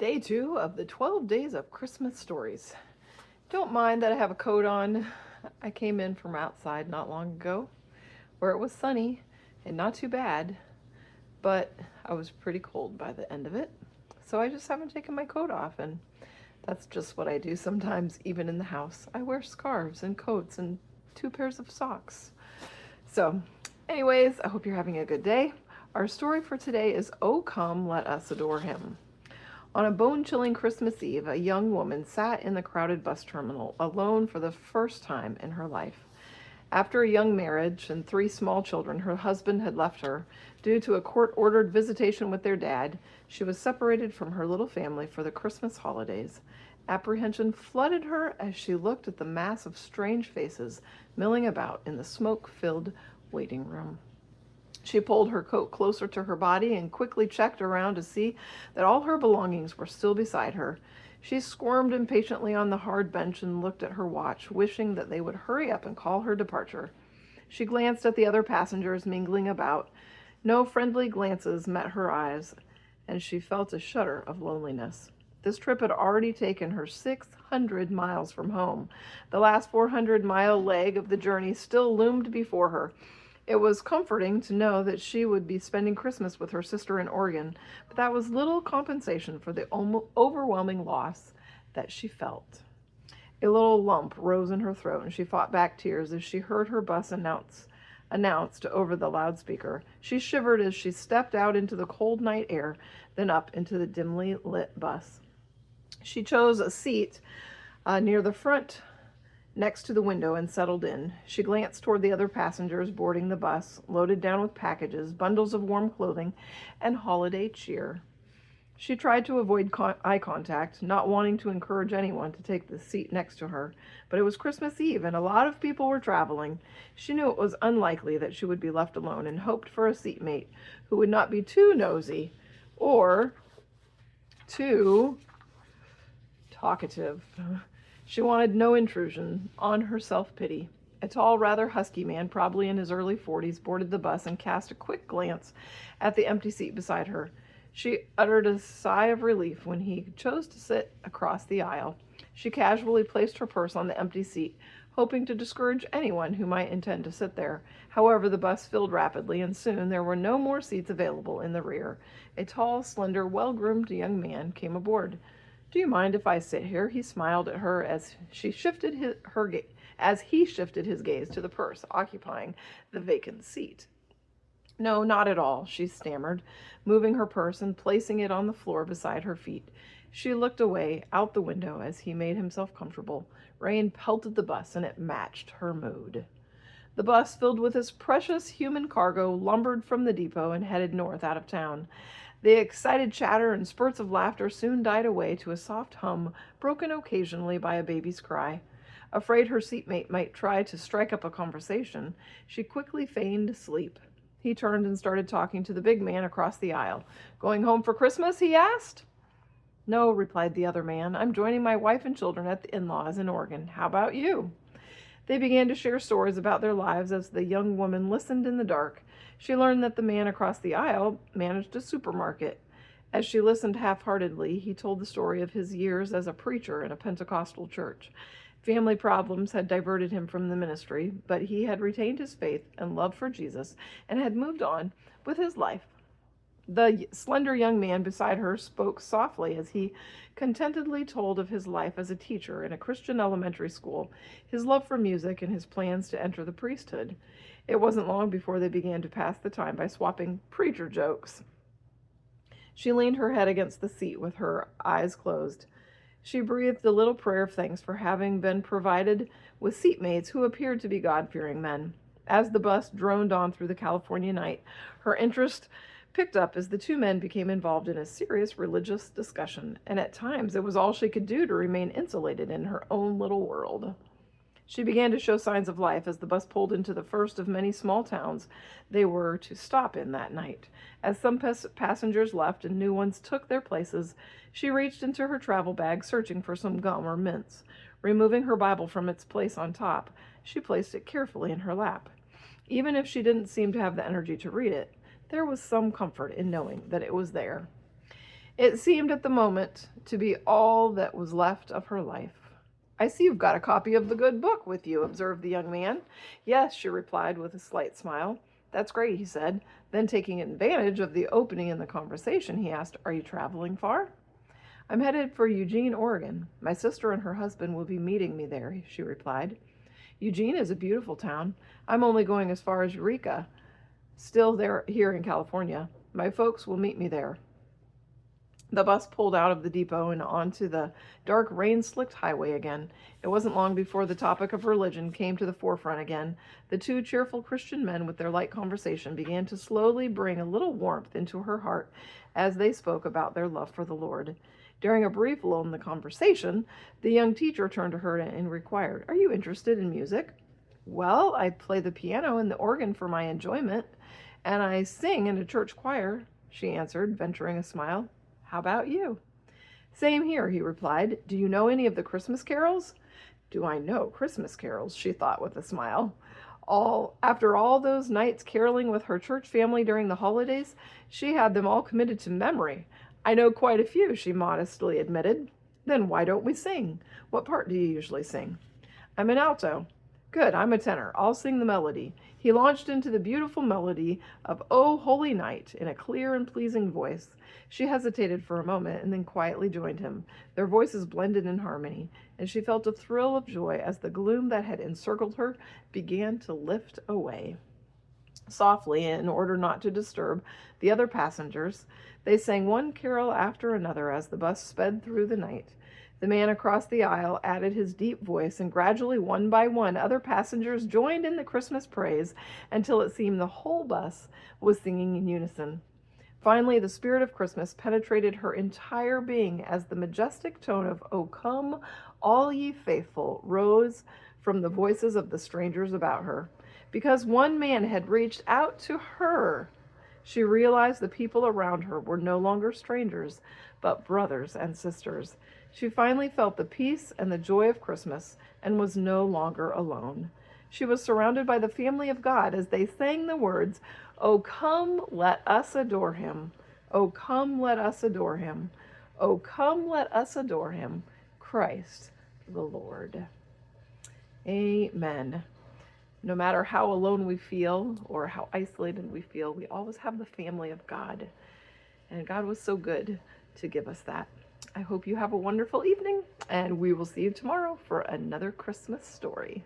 Day 2 of the 12 Days of Christmas Stories. Don't mind that I have a coat on. I came in from outside not long ago where it was sunny and not too bad, but I was pretty cold by the end of it. So I just haven't taken my coat off, and that's just what I do sometimes, even in the house. I wear scarves and coats and 2 pairs of socks. So, anyways, I hope you're having a good day. Our story for today is "O Come, Let Us Adore Him." On a bone-chilling Christmas Eve, a young woman sat in the crowded bus terminal, alone for the first time in her life. After a young marriage and 3 small children, her husband had left her. Due to a court-ordered visitation with their dad, she was separated from her little family for the Christmas holidays. Apprehension flooded her as she looked at the mass of strange faces milling about in the smoke-filled waiting room. She pulled her coat closer to her body and quickly checked around to see that all her belongings were still beside her. She squirmed impatiently on the hard bench and looked at her watch, wishing that they would hurry up and call her departure. She glanced at the other passengers mingling about. No friendly glances met her eyes, and she felt a shudder of loneliness. This trip had already taken her 600 miles from home. The last 400-mile leg of the journey still loomed before her. It was comforting to know that she would be spending Christmas with her sister in Oregon, but that was little compensation for the overwhelming loss that she felt. A little lump rose in her throat, and she fought back tears as she heard her bus announced over the loudspeaker. She shivered as she stepped out into the cold night air, then up into the dimly lit bus. She chose a seat near the front next to the window and settled in. She glanced toward the other passengers boarding the bus, loaded down with packages, bundles of warm clothing, and holiday cheer. She tried to avoid eye contact, not wanting to encourage anyone to take the seat next to her, but it was Christmas Eve and a lot of people were traveling. She knew it was unlikely that she would be left alone and hoped for a seatmate who would not be too nosy or too talkative. She wanted no intrusion on her self-pity. A tall, rather husky man, probably in his early 40s, boarded the bus and cast a quick glance at the empty seat beside her. She uttered a sigh of relief when he chose to sit across the aisle. She casually placed her purse on the empty seat, hoping to discourage anyone who might intend to sit there. However, the bus filled rapidly, and soon there were no more seats available in the rear. A tall, slender, well-groomed young man came aboard. "Do you mind if I sit here?" He smiled at her as he shifted his gaze to the purse occupying the vacant seat. "No, not at all," she stammered, moving her purse and placing it on the floor beside her feet. She looked away out the window as he made himself comfortable. Rain pelted the bus, and it matched her mood. The bus, filled with its precious human cargo, lumbered from the depot and headed north out of town. The excited chatter and spurts of laughter soon died away to a soft hum, broken occasionally by a baby's cry. Afraid her seatmate might try to strike up a conversation, she quickly feigned sleep. He turned and started talking to the big man across the aisle. "Going home for Christmas?" he asked. "No," replied the other man. "I'm joining my wife and children at the in-laws in Oregon. How about you?" They began to share stories about their lives as the young woman listened in the dark. She learned that the man across the aisle managed a supermarket. As she listened half-heartedly, he told the story of his years as a preacher in a Pentecostal church. Family problems had diverted him from the ministry, but he had retained his faith and love for Jesus and had moved on with his life. The slender young man beside her spoke softly as he contentedly told of his life as a teacher in a Christian elementary school, his love for music, and his plans to enter the priesthood. It wasn't long before they began to pass the time by swapping preacher jokes. She leaned her head against the seat with her eyes closed. She breathed a little prayer of thanks for having been provided with seatmates who appeared to be God-fearing men. As the bus droned on through the California night, her interest picked up as the 2 men became involved in a serious religious discussion, and at times it was all she could do to remain insulated in her own little world. She began to show signs of life as the bus pulled into the first of many small towns they were to stop in that night. As some passengers left and new ones took their places, she reached into her travel bag, searching for some gum or mints. Removing her Bible from its place on top, she placed it carefully in her lap. Even if she didn't seem to have the energy to read it, there was some comfort in knowing that it was there. It seemed at the moment to be all that was left of her life. I see you've got a copy of the good book with you, observed the young man. Yes, she replied with a slight smile. That's great, he said. Then, taking advantage of the opening in the conversation, he asked, Are you traveling far? I'm headed for Eugene, Oregon. My sister and her husband will be meeting me there, she replied. Eugene is a beautiful town. I'm only going as far as Eureka, still there here in California. My folks will meet me there. The bus pulled out of the depot and onto the dark, rain-slicked highway again. It wasn't long before the topic of religion came to the forefront again. The two cheerful Christian men, with their light conversation, began to slowly bring a little warmth into her heart as they spoke about their love for the Lord. During a brief lull in the conversation, the young teacher turned to her and inquired, Are you interested in music? Well, I play the piano and the organ for my enjoyment, and I sing in a church choir, she answered, venturing a smile. How about you? Same here, he replied. Do you know any of the Christmas carols? Do I know Christmas carols? She thought with a smile. After all those nights caroling with her church family during the holidays, she had them all committed to memory. I know quite a few, she modestly admitted. Then why don't we sing? What part do you usually sing? I'm an alto. Good, I'm a tenor. I'll sing the melody. He launched into the beautiful melody of O Holy Night in a clear and pleasing voice. She hesitated for a moment and then quietly joined him. Their voices blended in harmony, and she felt a thrill of joy as the gloom that had encircled her began to lift away. Softly, in order not to disturb the other passengers, they sang one carol after another as the bus sped through the night. The man across the aisle added his deep voice, and gradually, one by one, other passengers joined in the Christmas praise until it seemed the whole bus was singing in unison. Finally, the spirit of Christmas penetrated her entire being as the majestic tone of O come, all ye faithful, rose from the voices of the strangers about her. Because one man had reached out to her, she realized the people around her were no longer strangers, but brothers and sisters. She finally felt the peace and the joy of Christmas and was no longer alone. She was surrounded by the family of God as they sang the words, O come, let us adore him. O come, let us adore him. O come, let us adore him, Christ the Lord. Amen. No matter how alone we feel or how isolated we feel, we always have the family of God. And God was so good to give us that. I hope you have a wonderful evening, and we will see you tomorrow for another Christmas story.